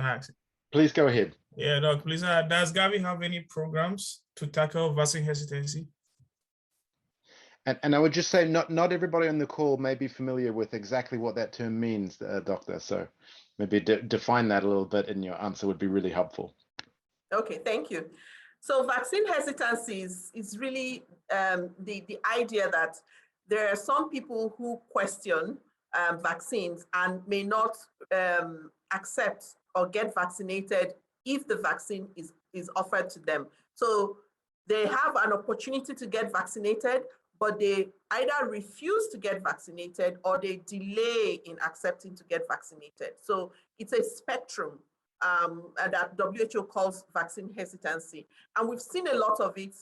ask it. Please go ahead. Yeah, Doc, please. Does Gavi have any programs to tackle vaccine hesitancy? And I would just say not everybody on the call may be familiar with exactly what that term means, Doctor. So maybe define that a little bit in your answer would be really helpful. Okay, thank you. So vaccine hesitancy is really the idea that there are some people who question vaccines and may not accept or get vaccinated if the vaccine is offered to them. So they have an opportunity to get vaccinated, but they either refuse to get vaccinated or they delay in accepting to get vaccinated. So it's a spectrum that WHO calls vaccine hesitancy. And we've seen a lot of it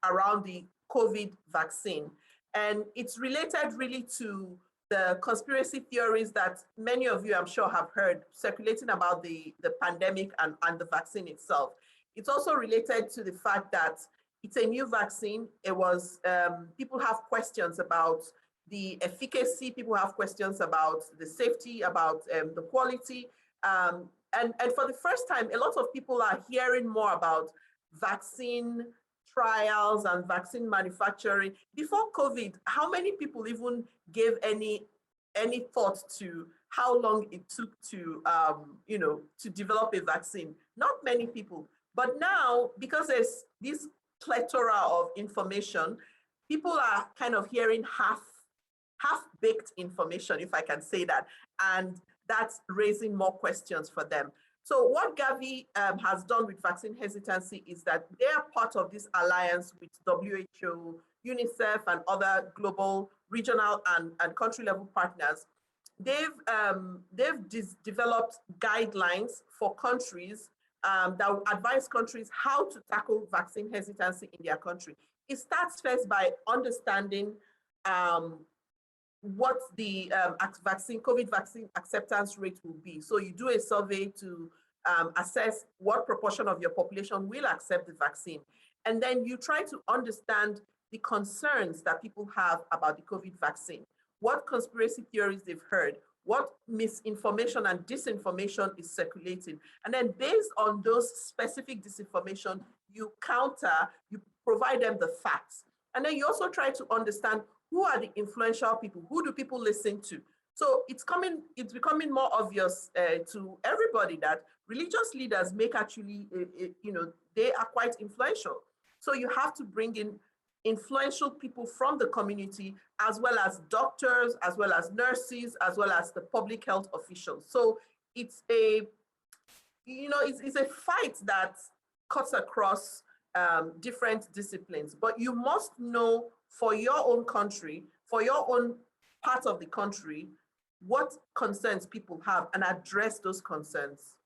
around the COVID vaccine. And it's related really to the conspiracy theories that many of you, I'm sure, have heard circulating about the pandemic and the vaccine itself. It's also related to the fact that it's a new vaccine. It was, people have questions about the efficacy, people have questions about the safety, about the quality. And for the first time, a lot of people are hearing more about vaccine trials and vaccine manufacturing. Before COVID, how many people even gave any thought to how long it took to, to develop a vaccine? Not many people. But now, because there's this plethora of information, people are kind of hearing half-baked information, if I can say that, and that's raising more questions for them. So what Gavi has done with vaccine hesitancy is that they are part of this alliance with WHO, UNICEF, and other global, regional, and country-level partners. They've developed guidelines for countries that will advise countries how to tackle vaccine hesitancy in their country. It starts first by understanding what the COVID vaccine acceptance rate will be. So you do a survey to assess what proportion of your population will accept the vaccine. And then you try to understand the concerns that people have about the COVID vaccine, what conspiracy theories they've heard, what misinformation and disinformation is circulating. And then based on those specific disinformation, you provide them the facts. And then you also try to understand who are the influential people, who do people listen to? So it's becoming more obvious to everybody that religious leaders make actually, they are quite influential. So you have to bring in influential people from the community, as well as doctors, as well as nurses, as well as the public health officials. So it's a fight that cuts across different disciplines, but you must know for your own country, for your own part of the country, what concerns people have and address those concerns.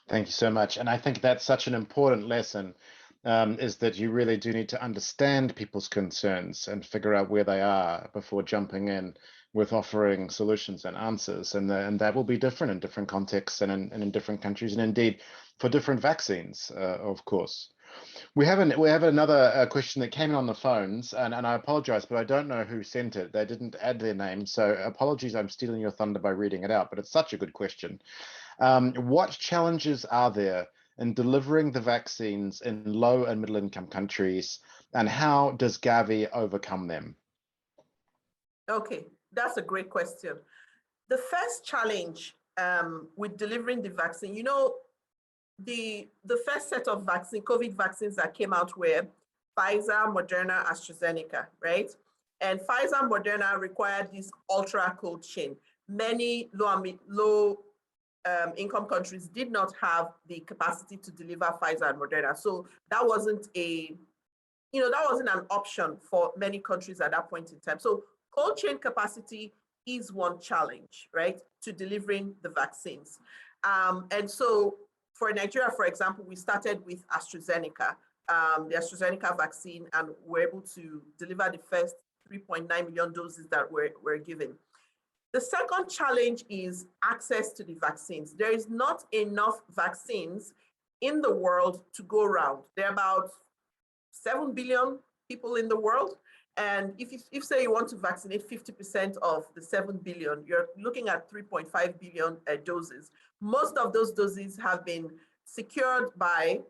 Thank you so much. And I think that's such an important lesson, is that you really do need to understand people's concerns and figure out where they are before jumping in with offering solutions and answers. And that will be different in different contexts and in different countries, and indeed for different vaccines, of course. We have another question that came in on the phones, and I apologize, but I don't know who sent it. They didn't add their name, so apologies, I'm stealing your thunder by reading it out, but it's such a good question. What challenges are there in delivering the vaccines in low and middle income countries, and how does Gavi overcome them? Okay, that's a great question. The first challenge with delivering the vaccine, the first set of COVID vaccines that came out were Pfizer, Moderna, AstraZeneca, right? And Pfizer and Moderna required this ultra cold chain. Many low income countries did not have the capacity to deliver Pfizer and Moderna. So that wasn't an option for many countries at that point in time. So cold chain capacity is one challenge, right, to delivering the vaccines. And so for Nigeria, for example, we started with AstraZeneca, the AstraZeneca vaccine, and we're able to deliver the first 3.9 million doses that were given. The second challenge is access to the vaccines. There is not enough vaccines in the world to go around. There are about 7 billion people in the world. And if say you want to vaccinate 50% of the 7 billion, you're looking at 3.5 billion doses. Most of those doses have been secured by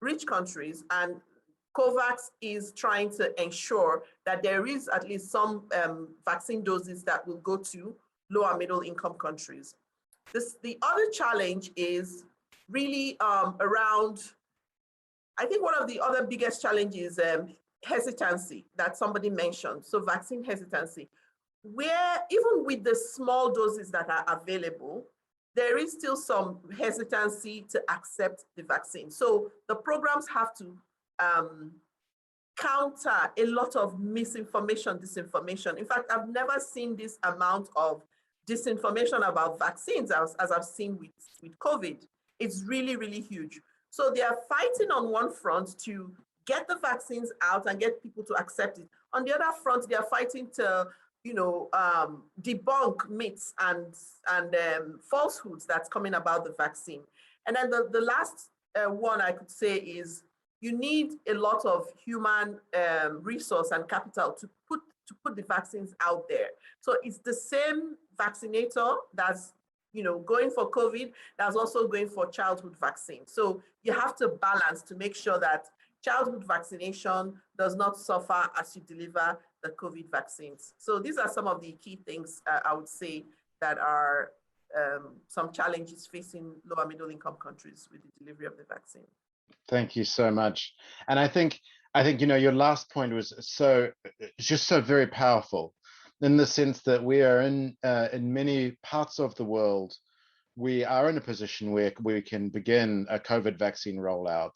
rich countries, and COVAX is trying to ensure that there is at least some vaccine doses that will go to low and middle income countries. The other challenge is really around, I think one of the other biggest challenges hesitancy that somebody mentioned. So vaccine hesitancy, where even with the small doses that are available, there is still some hesitancy to accept the vaccine. So the programs have to counter a lot of misinformation, disinformation. In fact, I've never seen this amount of disinformation about vaccines as I've seen with COVID. It's really, really huge. So they are fighting on one front to get the vaccines out and get people to accept it. On the other front, they are fighting to, debunk myths and falsehoods that's coming about the vaccine. And then the last one I could say is you need a lot of human resource and capital to put the vaccines out there. So it's the same vaccinator that's going for COVID, that's also going for childhood vaccine. So you have to balance to make sure that childhood vaccination does not suffer as you deliver the COVID vaccines. So these are some of the key things I would say that are some challenges facing lower middle income countries with the delivery of the vaccine. Thank you so much. And I think your last point was just so very powerful, in the sense that we are in many parts of the world, we are in a position where we can begin a COVID vaccine rollout.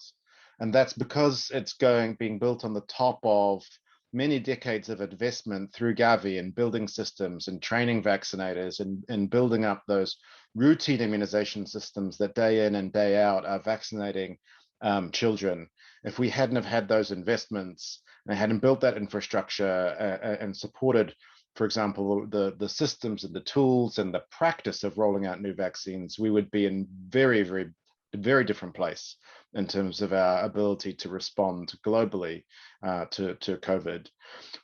And that's because it's being built on the top of many decades of investment through Gavi and building systems and training vaccinators and building up those routine immunization systems that day in and day out are vaccinating children. If we hadn't have had those investments and hadn't built that infrastructure and supported, for example, the systems and the tools and the practice of rolling out new vaccines, we would be in very, very, very different place in terms of our ability to respond globally to COVID.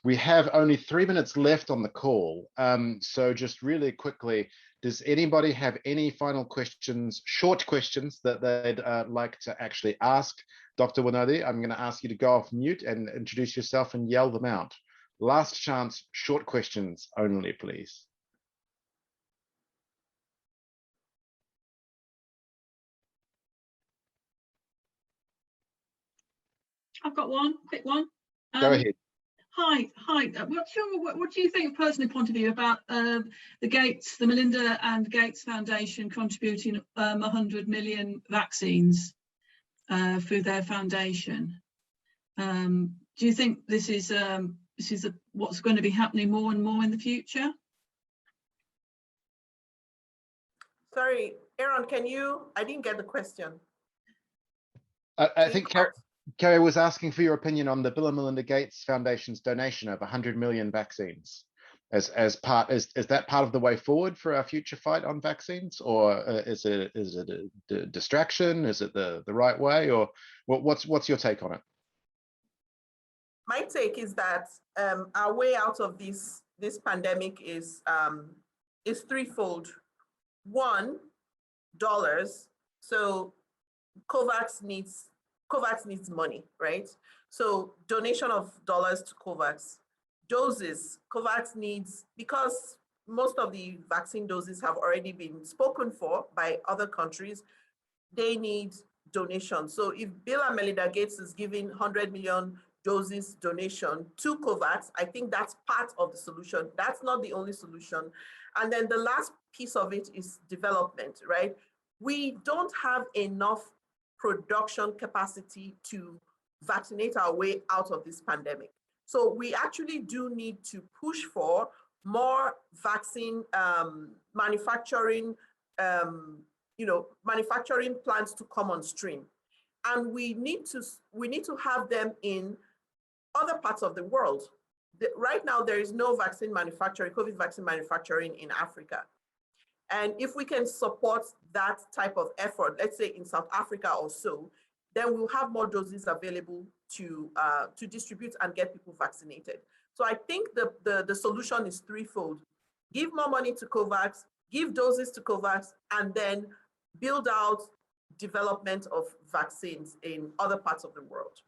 We have only 3 minutes left on the call. So just really quickly, does anybody have any final questions, short questions that they'd like to actually ask Dr. Wonodi? I'm going to ask you to go off mute and introduce yourself and yell them out. Last chance, short questions only, please. I've got one, quick one. Go ahead. Hi. What do you think, personally, point of view about the Melinda and Gates Foundation contributing 100 million vaccines through their foundation? Do you think this is what's going to be happening more and more in the future? Sorry, Aaron, I didn't get the question. I think Kerry was asking for your opinion on the Bill and Melinda Gates Foundation's donation of 100 million vaccines. Is that part of the way forward for our future fight on vaccines, or is it a distraction? Is it the right way, or what's your take on it? My take is that our way out of this pandemic is threefold. One, dollars. So COVAX needs money, right? So donation of dollars to COVAX. Doses, COVAX needs, because most of the vaccine doses have already been spoken for by other countries, they need donations. So if Bill and Melinda Gates is giving 100 million doses donation to COVAX, I think that's part of the solution. That's not the only solution. And then the last piece of it is development, right? We don't have enough production capacity to vaccinate our way out of this pandemic. So we actually do need to push for more vaccine manufacturing, manufacturing plants to come on stream. And we need to have them in other parts of the world. Right now, there is no vaccine manufacturing, COVID vaccine manufacturing in Africa. And if we can support that type of effort, let's say in South Africa or so, then we'll have more doses available to distribute and get people vaccinated. So I think the solution is threefold. Give more money to COVAX, give doses to COVAX, and then build out development of vaccines in other parts of the world.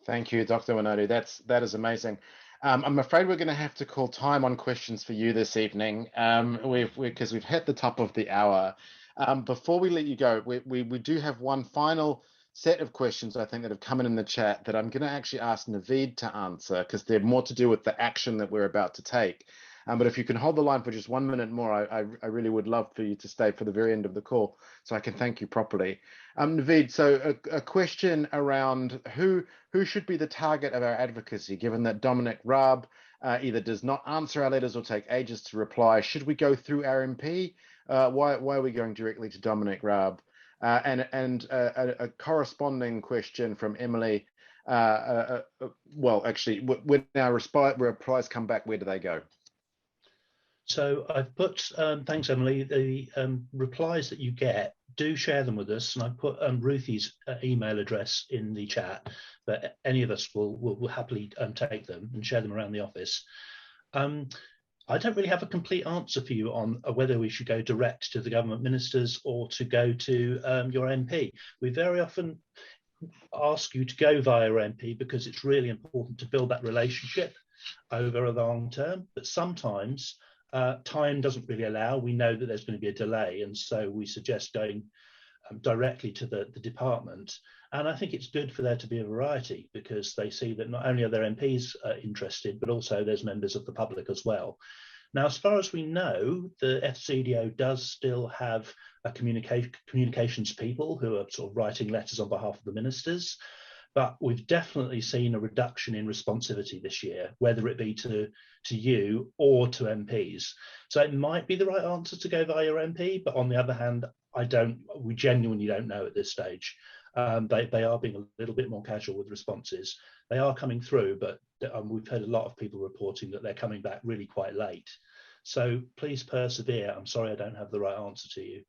Thank you, Dr. Wonodi. That is amazing. I'm afraid we're going to have to call time on questions for you this evening, because we've hit the top of the hour. Before we let you go, we do have one final set of questions, I think, that have come in the chat that I'm going to actually ask Naveed to answer, because they're more to do with the action that we're about to take. But if you can hold the line for just 1 minute more, I really would love for you to stay for the very end of the call so I can thank you properly. Naveed, so a question around who should be the target of our advocacy, given that Dominic Raab either does not answer our letters or take ages to reply. Should we go through our MP? Why are we going directly to Dominic Raab? And a corresponding question from Emily. Well, actually, when our replies come back, where do they go? So I've put, thanks Emily, the replies that you get, do share them with us. And I put Ruthie's email address in the chat, but any of us will happily take them and share them around the office. I don't really have a complete answer for you on whether we should go direct to the government ministers or to go to your MP. We very often ask you to go via MP because it's really important to build that relationship over a long term, but sometimes time doesn't really allow. We know that there's going to be a delay, and so we suggest going directly to the department. And I think it's good for there to be a variety because they see that not only are their MPs interested, but also there's members of the public as well. Now, as far as we know, the FCDO does still have a communications people who are sort of writing letters on behalf of the ministers, but we've definitely seen a reduction in responsivity this year, whether it be to you or to MPs. So it might be the right answer to go via your MP, but on the other hand, we genuinely don't know at this stage. They are being a little bit more casual with responses. They are coming through, but we've heard a lot of people reporting that they're coming back really quite late. So please persevere. I'm sorry I don't have the right answer to you.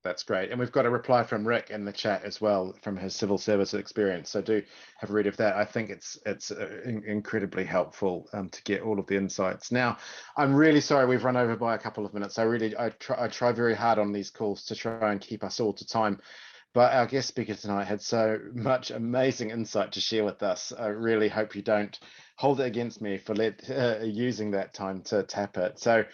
That's great. And we've got a reply from Rick in the chat as well from his civil service experience. So do have a read of that. I think it's incredibly helpful to get all of the insights. Now, I'm really sorry we've run over by a couple of minutes. I try very hard on these calls to try and keep us all to time. But our guest speaker tonight had so much amazing insight to share with us. I really hope you don't hold it against me for using that time to tap it. So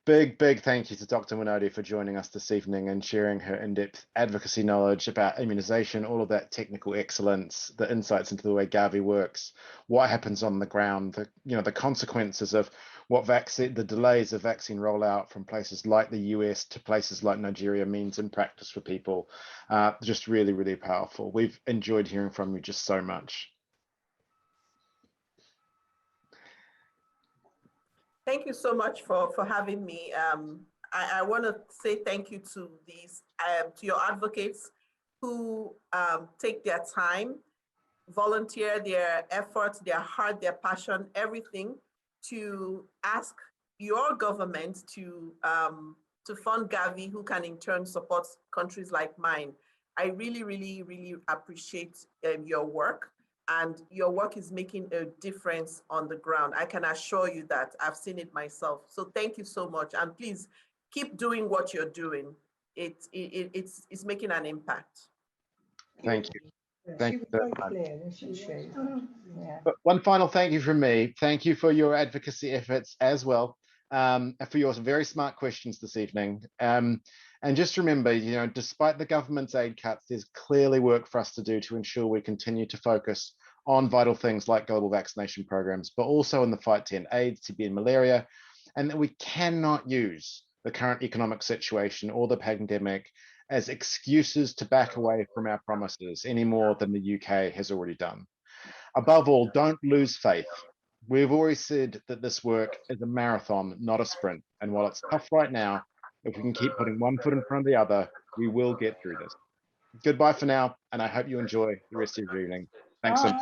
big thank you to Dr. Wonodi for joining us this evening and sharing her in-depth advocacy knowledge about immunization, all of that technical excellence, the insights into the way Gavi works, what happens on the ground, the consequences of the delays of vaccine rollout from places like the US to places like Nigeria means in practice for people. Just really, really powerful. We've enjoyed hearing from you just so much. Thank you so much for having me. I want to say thank you to to your advocates who take their time, volunteer their effort, their heart, their passion, everything to ask your government to fund Gavi, who can in turn support countries like mine. I really, really, really appreciate your work. And your work is making a difference on the ground. I can assure you that. I've seen it myself. So thank you so much. And please keep doing what you're doing. It's making an impact. Thank you. Thank you very much. But one final thank you from me. Thank you for your advocacy efforts as well, for your very smart questions this evening. And just remember, despite the government's aid cuts, there's clearly work for us to do to ensure we continue to focus on vital things like global vaccination programs, but also in the fight to end AIDS, TB, and malaria, and that we cannot use the current economic situation or the pandemic as excuses to back away from our promises any more than the UK has already done. Above all, don't lose faith. We've always said that this work is a marathon, not a sprint. And while it's tough right now, if we can keep putting one foot in front of the other, we will get through this. Goodbye for now, and I hope you enjoy the rest of your evening. Thanks so much.